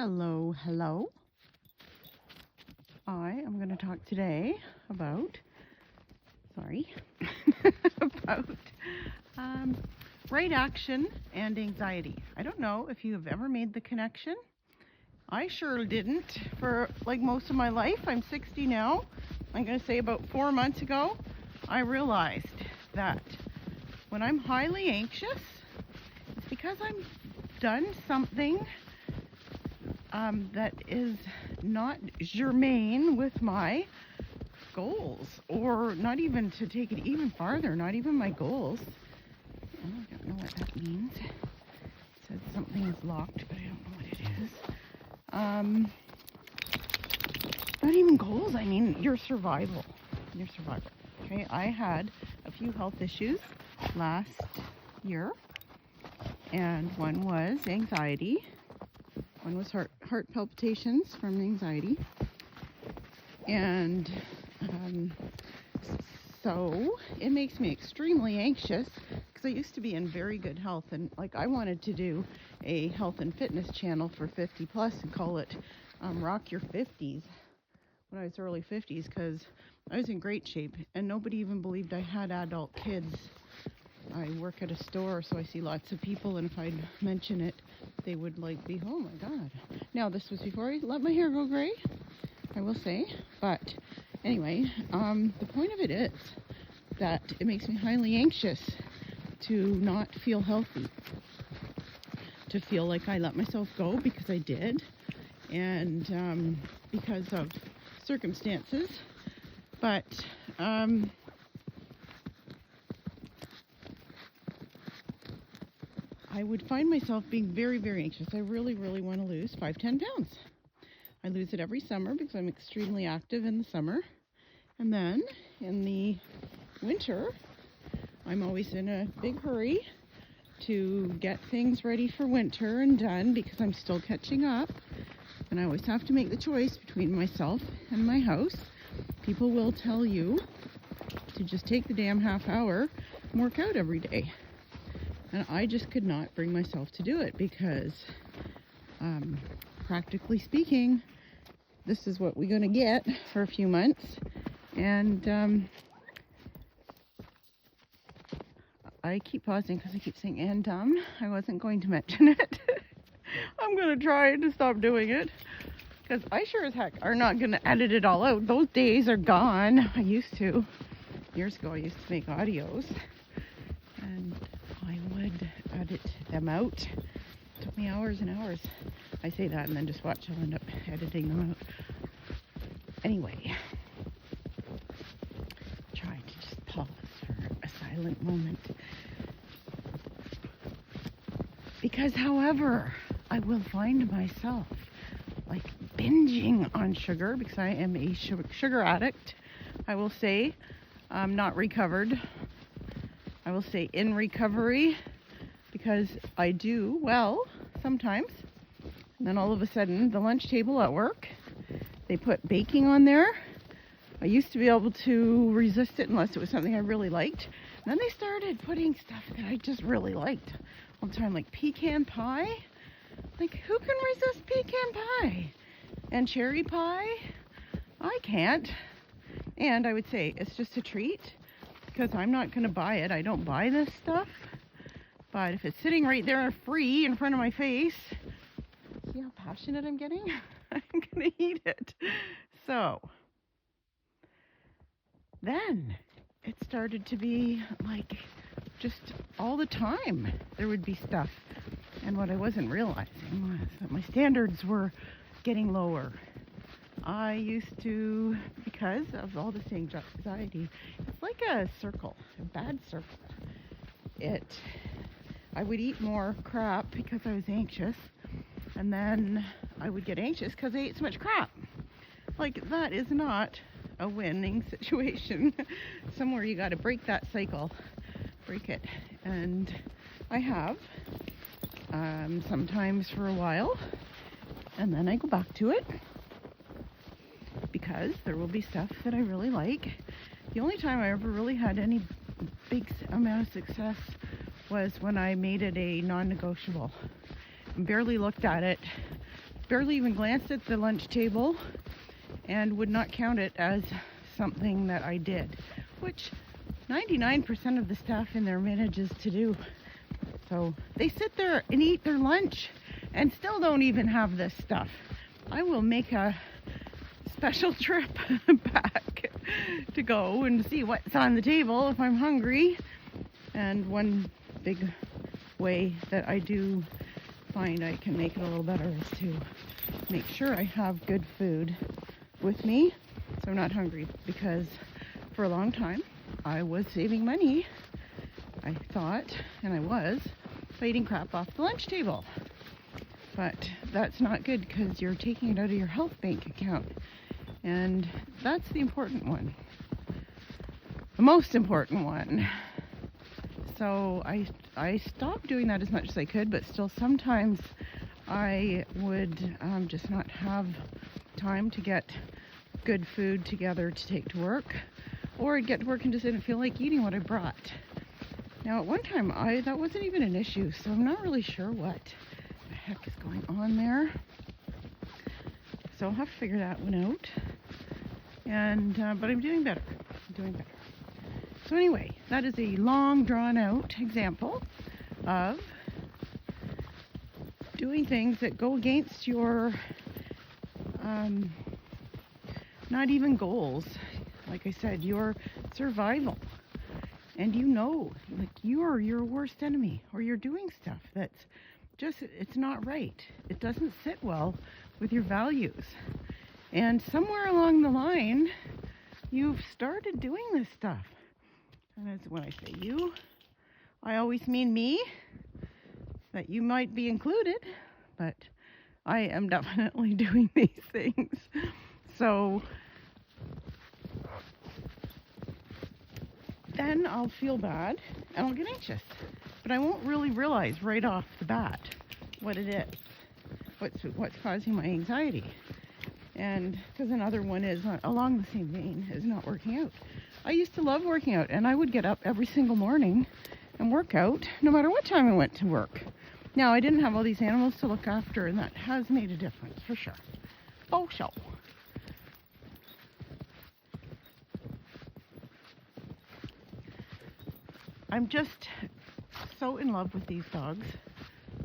Hello, hello. I am going to talk today about, about right action and anxiety. I don't know if you have ever made the connection. I sure didn't for like most of my life. I'm 60 now. I'm going to say about 4 months ago, I realized that when I'm highly anxious, it's because I'm done something that is not germane with my goals, or not even, to take it even farther, not even my goals. I don't know what that means. It said something is locked, but I don't know what it is. Not even goals, I mean your survival. Okay, I had a few health issues last year, and one was anxiety. One was heart palpitations from anxiety. And so it makes me extremely anxious because I used to be in very good health, and like I wanted to do a health and fitness channel for 50 plus and call it Rock Your 50s when I was early 50s, because I was in great shape and nobody even believed I had adult kids. I work at a store, so I see lots of people, and if I'd mention it, they would like be, oh my God. Now, this was before I let my hair go gray, I will say. But anyway, the point of it is that it makes me highly anxious to not feel healthy, to feel like I let myself go, because I did, and because of circumstances. But I would find myself being very, very anxious. I really, really want to lose 5-10 pounds. I lose it every summer because I'm extremely active in the summer. And then in the winter, I'm always in a big hurry to get things ready for winter and done because I'm still catching up. And I always have to make the choice between myself and my house. People will tell you to just take the damn half hour and work out every day. And I just could not bring myself to do it because, practically speaking, this is what we're going to get for a few months. And I keep pausing because I keep saying, and I wasn't going to mention it. I'm going to try to stop doing it because I sure as heck are not going to edit it all out. Those days are gone. I used to. Years ago, I used to make audios. And I would edit them out. It took me hours and hours. I say that and then just watch, I'll end up editing them out. Anyway, try to just pause for a silent moment. Because, however, I will find myself like binging on sugar because I am a sugar addict. I will say I'm not recovered. I will say in recovery, because I do well sometimes. And then all of a sudden, the lunch table at work, they put baking on there. I used to be able to resist it unless it was something I really liked. And then they started putting stuff that I just really liked all the time, like pecan pie. Like, who can resist pecan pie? And cherry pie? I can't. And I would say it's just a treat, because I'm not going to buy it. I don't buy this stuff. But if it's sitting right there free in front of my face, see how passionate I'm getting? I'm going to eat it. So then it started to be like just all the time there would be stuff. And what I wasn't realizing was that my standards were getting lower. I used to, because of all this anxiety, it's like a circle, a bad circle. I would eat more crap because I was anxious, and then I would get anxious because I ate so much crap. Like, that is not a winning situation. Somewhere you got to break that cycle, break it. And I have, sometimes for a while, and then I go back to it, because there will be stuff that I really like. The only time I ever really had any big amount of success was when I made it a non-negotiable. Barely looked at it barely even glanced at the lunch table and would not count it as something that I did, which 99% of the staff in there manages to do. So they sit there and eat their lunch and still don't even have this stuff. I will make a special trip back to go and see what's on the table if I'm hungry. And one big way that I do find I can make it a little better is to make sure I have good food with me so I'm not hungry, because for a long time I was saving money, I thought, and I was, by eating crap off the lunch table. But that's not good, because you're taking it out of your health bank account, and that's the important one, the most important one. So I stopped doing that as much as I could, but still sometimes I would just not have time to get good food together to take to work, or I'd get to work and just didn't feel like eating what I brought. Now at one time that wasn't even an issue, so I'm not really sure what the heck is going on there. So I'll have to figure that one out. And but I'm doing better. So anyway, that is a long drawn out example of doing things that go against your not even goals. Like I said, your survival. And like you are your worst enemy, or you're doing stuff that's just, it's not right. It doesn't sit well with your values. And somewhere along the line, you've started doing this stuff. And that's when I say you, I always mean me, that you might be included, but I am definitely doing these things. So then I'll feel bad and I'll get anxious, but I won't really realize right off the bat what it is, what's causing my anxiety. And because another one is along the same vein, is not working out. I used to love working out, and I would get up every single morning and work out no matter what time I went to work. Now, I didn't have all these animals to look after, and that has made a difference for sure. Oh, sure. I'm just so in love with these dogs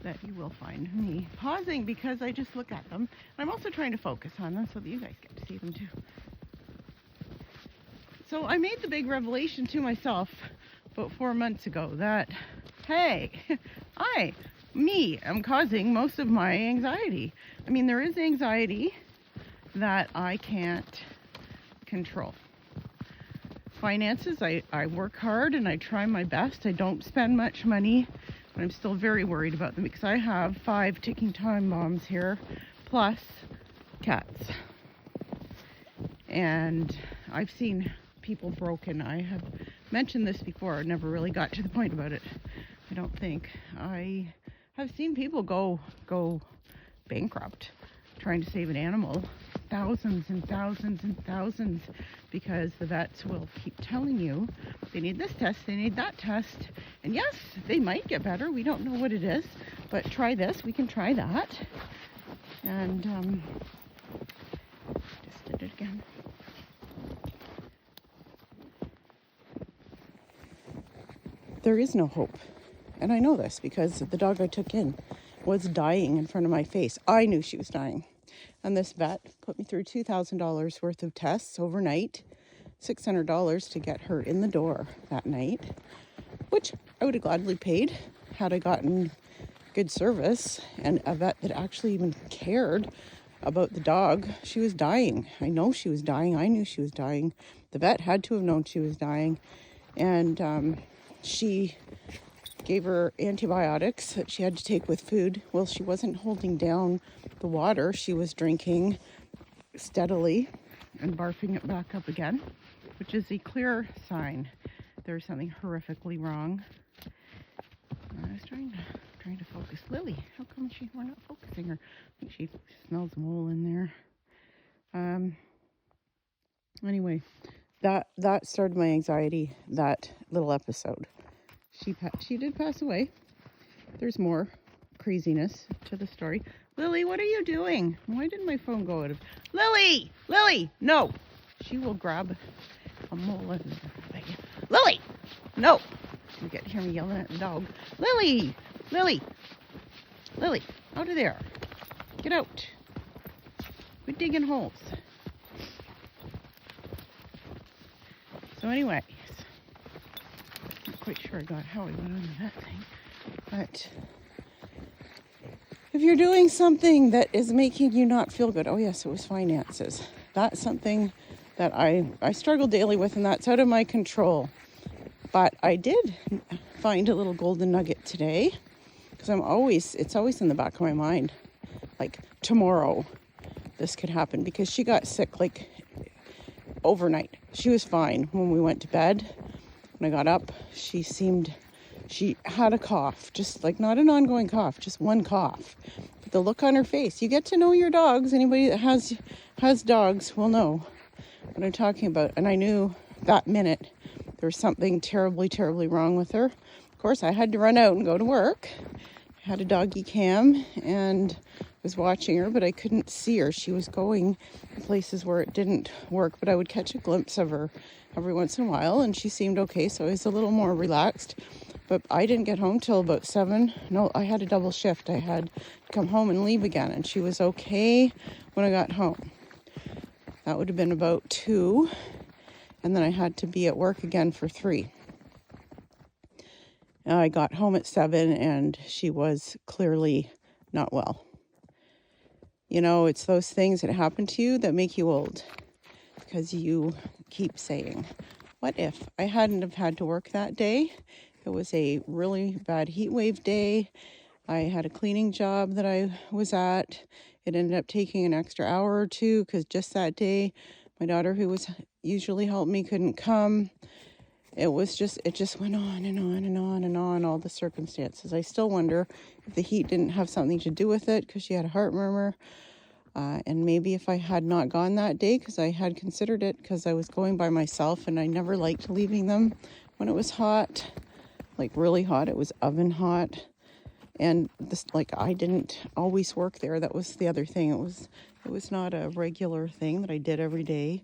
that you will find me pausing because I just look at them. And I'm also trying to focus on them so that you guys get to see them too. So I made the big revelation to myself about 4 months ago that, hey, I'm causing most of my anxiety. I mean, there is anxiety that I can't control. Finances, I work hard and I try my best. I don't spend much money, but I'm still very worried about them because I have 5 ticking time bombs here, plus cats. And I've seen people broken. I have mentioned this before. I never really got to the point about it, I don't think. I have seen people go bankrupt trying to save an animal. Thousands and thousands and thousands, because the vets will keep telling you they need this test, they need that test, and yes, they might get better, we don't know what it is, but try this, we can try that. And just did it again. There is no hope, and I know this because the dog I took in was dying in front of my face. I knew she was dying. And this vet put me through $2,000 worth of tests overnight, $600 to get her in the door that night, which I would have gladly paid had I gotten good service and a vet that actually even cared about the dog. She was dying. I know she was dying. I knew she was dying. The vet had to have known she was dying. And she gave her antibiotics that she had to take with food. Well, she wasn't holding down the water. She was drinking steadily and barfing it back up again, which is a clear sign there's something horrifically wrong. I was trying to focus Lily. How come we're not focusing her? I think she smells mole in there. Anyway, that started my anxiety, that little episode. She did pass away. There's more craziness to the story. Lily, what are you doing? Why did my phone go out of... Lily! Lily! No! She will grab a mole and... Lily! No! You get to hear me yelling at the dog. Lily! Lily! Lily! Out of there! Get out! Quit digging holes. So anyways, not quite sure I got how I went on to that thing, but if you're doing something that is making you not feel good, oh yes, it was finances. That's something that I struggle daily with, and that's out of my control. But I did find a little golden nugget today, because it's always in the back of my mind, like tomorrow this could happen, because she got sick like overnight. She was fine when we went to bed. When I got up, she had a cough, just like not an ongoing cough, just one cough. But the look on her face, you get to know your dogs. Anybody that has dogs will know what I'm talking about. And I knew that minute there was something terribly, terribly wrong with her. Of course, I had to run out and go to work. I had a doggy cam and was watching her, but I couldn't see her. She was going places where it didn't work, but I would catch a glimpse of her every once in a while, and she seemed okay, so I was a little more relaxed. But I didn't get home till about 7. No, I had a double shift. I had to come home and leave again, and she was okay when I got home. That would have been about 2, and then I had to be at work again for 3. I got home at 7, and she was clearly not well. You know, it's those things that happen to you that make you old, because you keep saying, what if I hadn't have had to work that day? It was a really bad heat wave day. I had a cleaning job that I was at. It ended up taking an extra hour or 2, because just that day, my daughter, who was usually helping me, couldn't come. It just went on and on and on and on, all the circumstances. I still wonder if the heat didn't have something to do with it, because she had a heart murmur. And maybe if I had not gone that day, because I had considered it, because I was going by myself, and I never liked leaving them when it was hot, like really hot. It was oven hot. And this, like, I didn't always work there. That was the other thing. It was not a regular thing that I did every day.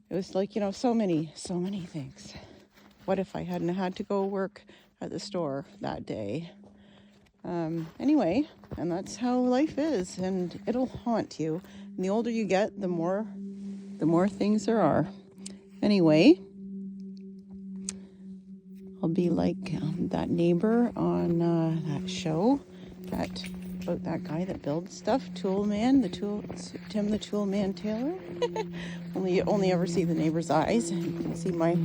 It was like, so many things. What if I hadn't had to go work at the store that day? Anyway, and that's how life is, and it'll haunt you. And the older you get, the more things there are. Anyway, I'll be like that neighbor on that show about that guy that builds stuff, Tim the Tool Man Taylor. You only ever see the neighbor's eyes, and you can see my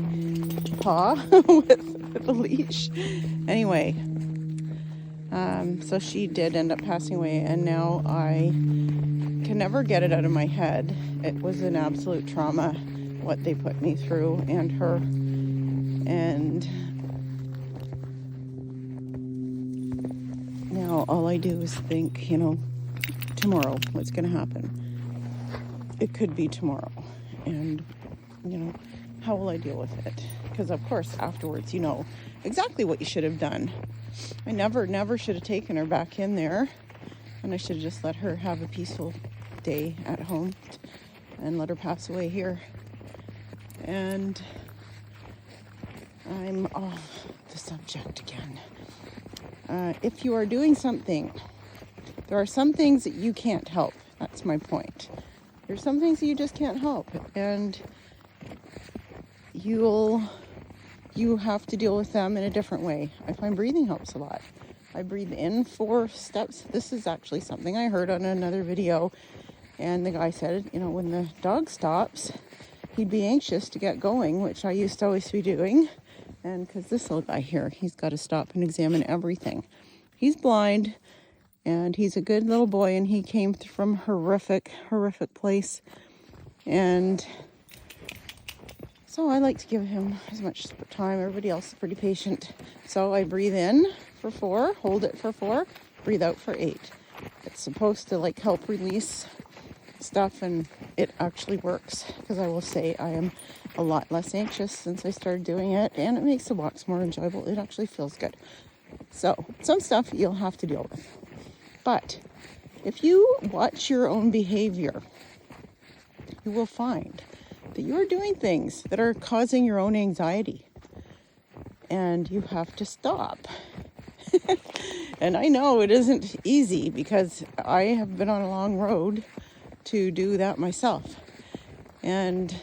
paw with a leash. Anyway, so she did end up passing away, and now I can never get it out of my head. It was an absolute trauma, what they put me through, and her. And now all I do is think, tomorrow, what's going to happen? It could be tomorrow. And, how will I deal with it? Because, of course, afterwards, you know exactly what you should have done. I never should have taken her back in there. And I should have just let her have a peaceful day at home and let her pass away here. And I'm off the subject again. If you are doing something, there are some things that you can't help. That's my point. There's some things that you just can't help, and you have to deal with them in a different way. I find breathing helps a lot. I breathe in 4 steps. This is actually something I heard on another video, and the guy said, when the dog stops, he'd be anxious to get going, which I used to always be doing. And because this little guy here, he's got to stop and examine everything. He's blind, and he's a good little boy, and he came from horrific place. And so I like to give him as much time. Everybody else is pretty patient. So I breathe in for 4, hold it for 4, breathe out for 8. It's supposed to help release stuff, and it actually works, because I will say I am a lot less anxious since I started doing it, and it makes the walks more enjoyable. It actually feels good. So some stuff you'll have to deal with, but If you watch your own behavior, you will find that you are doing things that are causing your own anxiety. And you have to stop. And I know it isn't easy because I have been on a long road to do that myself. And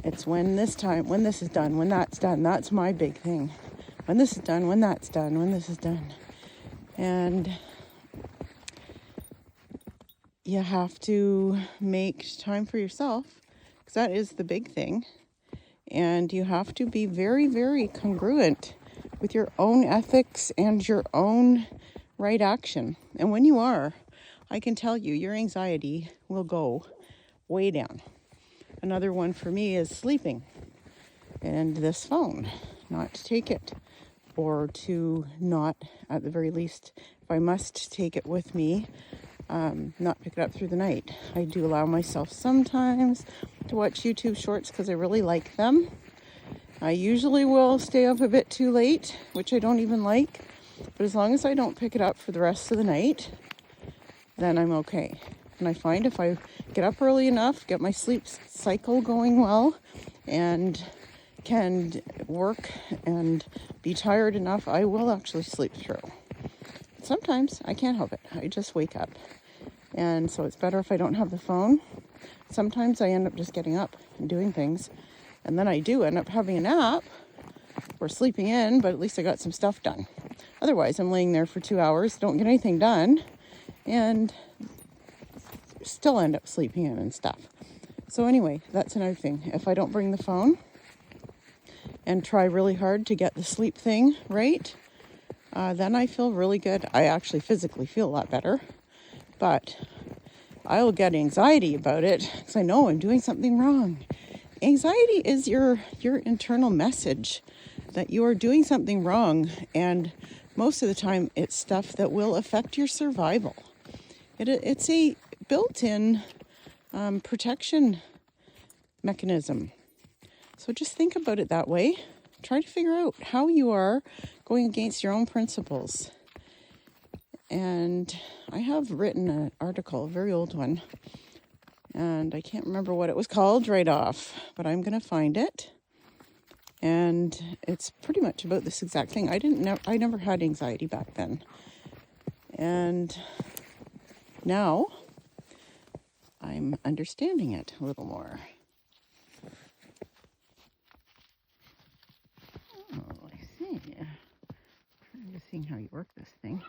it's when this is done, when that's done, that's my big thing. When this is done, when that's done, when this is done. And you have to make time for yourself, because that is the big thing. And you have to be very, very congruent with your own ethics and your own right action. And when you are, I can tell you, your anxiety will go way down. Another one for me is sleeping. And this phone, not to take it, or to not, at the very least, if I must take it with me, not pick it up through the night. I do allow myself sometimes to watch YouTube shorts because I really like them. I usually will stay up a bit too late, which I don't even like, but as long as I don't pick it up for the rest of the night, then I'm okay. And I find if I get up early enough, get my sleep cycle going well, and can work and be tired enough, I will actually sleep through. Sometimes I can't help it. I just wake up. And so it's better if I don't have the phone. Sometimes I end up just getting up and doing things. And then I do end up having a nap or sleeping in, but at least I got some stuff done. Otherwise, I'm laying there for 2 hours, don't get anything done, and still end up sleeping in and stuff. So anyway, that's another thing. If I don't bring the phone and try really hard to get the sleep thing right, then I feel really good. I actually physically feel a lot better, but I'll get anxiety about it because I know I'm doing something wrong. Anxiety is your internal message that you are doing something wrong, and most of the time it's stuff that will affect your survival. It's a built-in protection mechanism. So just think about it that way. Try to figure out how you are going against your own principles. And I have written an article, a very old one, and I can't remember what it was called right off, but I'm going to find it. And it's pretty much about this exact thing. I never had anxiety back then. And now I'm understanding it a little more. Oh, I see. I'm just seeing how you work this thing.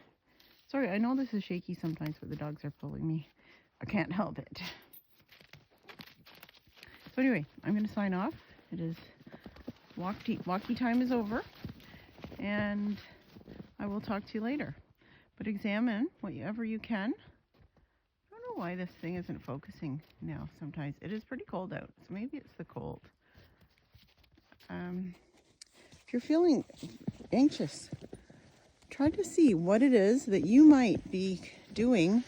Sorry, I know this is shaky sometimes, but the dogs are pulling me. I can't help it. So anyway, I'm going to sign off. It is walkie time is over, and I will talk to you later. But examine whatever you can. I don't know why this thing isn't focusing now sometimes. It is pretty cold out, so maybe it's the cold. If you're feeling anxious, try to see what it is that you might be doing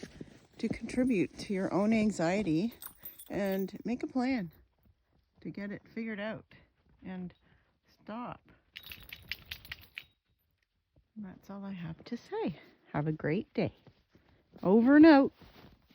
to contribute to your own anxiety, and make a plan to get it figured out and stop. That's all I have to say. Have a great day. Over and out.